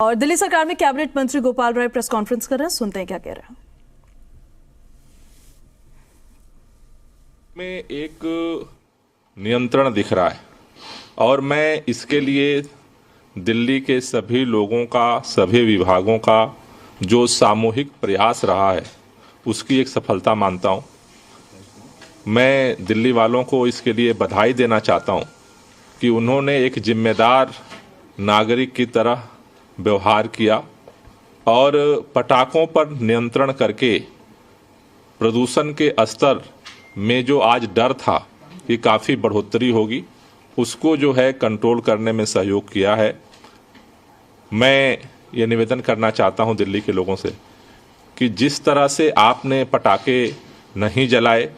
और दिल्ली सरकार में कैबिनेट मंत्री गोपाल राय प्रेस कॉन्फ्रेंस कर रहे हैं, सुनते हैं क्या कह रहे हैं। में एक नियंत्रण दिख रहा है और मैं इसके लिए दिल्ली के सभी लोगों का, सभी विभागों का जो सामूहिक प्रयास रहा है उसकी एक सफलता मानता हूं। मैं दिल्ली वालों को इसके लिए बधाई देना चाहता हूं कि उन्होंने एक जिम्मेदार नागरिक की तरह व्यवहार किया और पटाखों पर नियंत्रण करके प्रदूषण के स्तर में जो आज डर था कि काफ़ी बढ़ोतरी होगी, उसको जो है कंट्रोल करने में सहयोग किया है। मैं ये निवेदन करना चाहता हूं दिल्ली के लोगों से कि जिस तरह से आपने पटाखे नहीं जलाए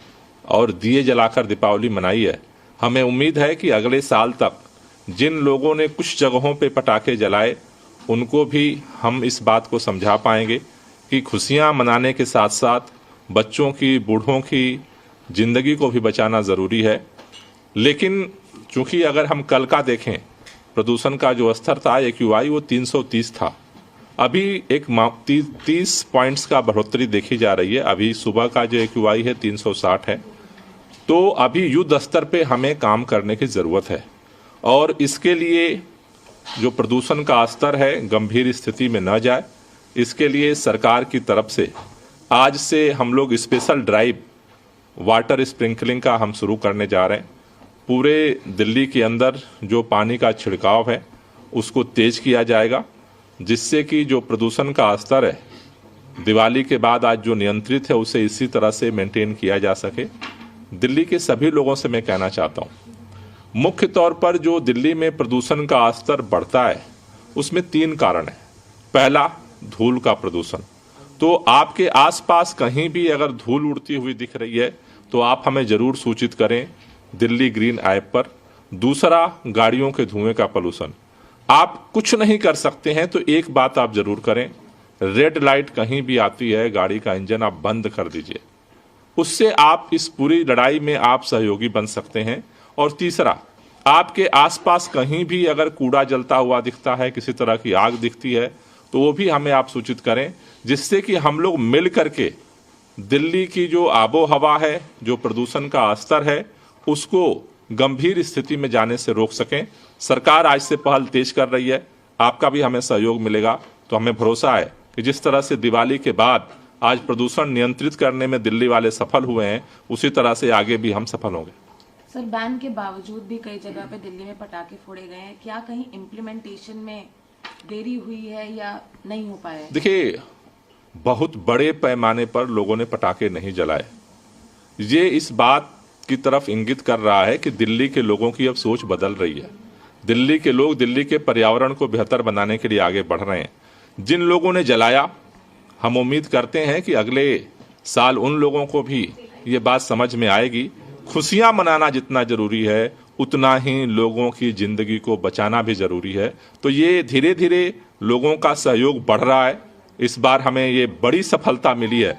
और दिए जलाकर दीपावली मनाई है, हमें उम्मीद है कि अगले साल तक जिन लोगों ने कुछ जगहों पे पटाखे जलाए उनको भी हम इस बात को समझा पाएंगे कि खुशियां मनाने के साथ साथ बच्चों की, बूढ़ों की जिंदगी को भी बचाना ज़रूरी है। लेकिन चूंकि अगर हम कल का देखें, प्रदूषण का जो स्तर था AQI वो 330 था। अभी एक 30 पॉइंट्स का बढ़ोतरी देखी जा रही है। अभी सुबह का जो AQI है 360 है। तो अभी युद्ध स्तर पे हमें काम करने की ज़रूरत है और इसके लिए जो प्रदूषण का स्तर है गंभीर स्थिति में न जाए, इसके लिए सरकार की तरफ से आज से हम लोग स्पेशल ड्राइव वाटर स्प्रिंकलिंग का हम शुरू करने जा रहे हैं। पूरे दिल्ली के अंदर जो पानी का छिड़काव है उसको तेज किया जाएगा, जिससे कि जो प्रदूषण का स्तर है दिवाली के बाद आज जो नियंत्रित है उसे इसी तरह से मेंटेन किया जा सके। दिल्ली के सभी लोगों से मैं कहना चाहता हूँ, मुख्य तौर पर जो दिल्ली में प्रदूषण का स्तर बढ़ता है उसमें 3 कारण है। पहला, धूल का प्रदूषण। तो आपके आसपास कहीं भी अगर धूल उड़ती हुई दिख रही है तो आप हमें जरूर सूचित करें दिल्ली ग्रीन ऐप पर। दूसरा, गाड़ियों के धुएं का पोल्यूशन। आप कुछ नहीं कर सकते हैं तो एक बात आप जरूर करें, रेड लाइट कहीं भी आती है गाड़ी का इंजन आप बंद कर दीजिए। उससे आप इस पूरी लड़ाई में आप सहयोगी बन सकते हैं। और तीसरा, आपके आसपास कहीं भी अगर कूड़ा जलता हुआ दिखता है, किसी तरह की आग दिखती है, तो वो भी हमें आप सूचित करें, जिससे कि हम लोग मिल करके दिल्ली की जो आबो हवा है, जो प्रदूषण का स्तर है, उसको गंभीर स्थिति में जाने से रोक सकें। सरकार आज से पहल तेज कर रही है, आपका भी हमें सहयोग मिलेगा। तो हमें भरोसा है कि जिस तरह से दिवाली के बाद आज प्रदूषण नियंत्रित करने में दिल्ली वाले सफल हुए हैं, उसी तरह से आगे भी हम सफल होंगे। सर, बैन के बावजूद भी कई जगह पे दिल्ली में पटाखे फोड़े गए हैं, क्या कहीं इम्प्लीमेंटेशन में देरी हुई है या नहीं हो पाया? देखिए, बहुत बड़े पैमाने पर लोगों ने पटाखे नहीं जलाए। ये इस बात की तरफ इंगित कर रहा है कि दिल्ली के लोगों की अब सोच बदल रही है। दिल्ली के लोग दिल्ली के पर्यावरण को बेहतर बनाने के लिए आगे बढ़ रहे हैं। जिन लोगों ने जलाया, हम उम्मीद करते हैं कि अगले साल उन लोगों को भी ये बात समझ में आएगी। खुशियां मनाना जितना जरूरी है उतना ही लोगों की जिंदगी को बचाना भी जरूरी है। तो ये धीरे धीरे लोगों का सहयोग बढ़ रहा है। इस बार हमें ये बड़ी सफलता मिली है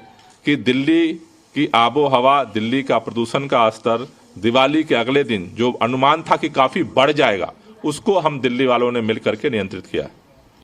कि दिल्ली की आबो हवा, दिल्ली का प्रदूषण का स्तर दिवाली के अगले दिन जो अनुमान था कि काफी बढ़ जाएगा, उसको हम दिल्ली वालों ने मिल करके नियंत्रित किया है।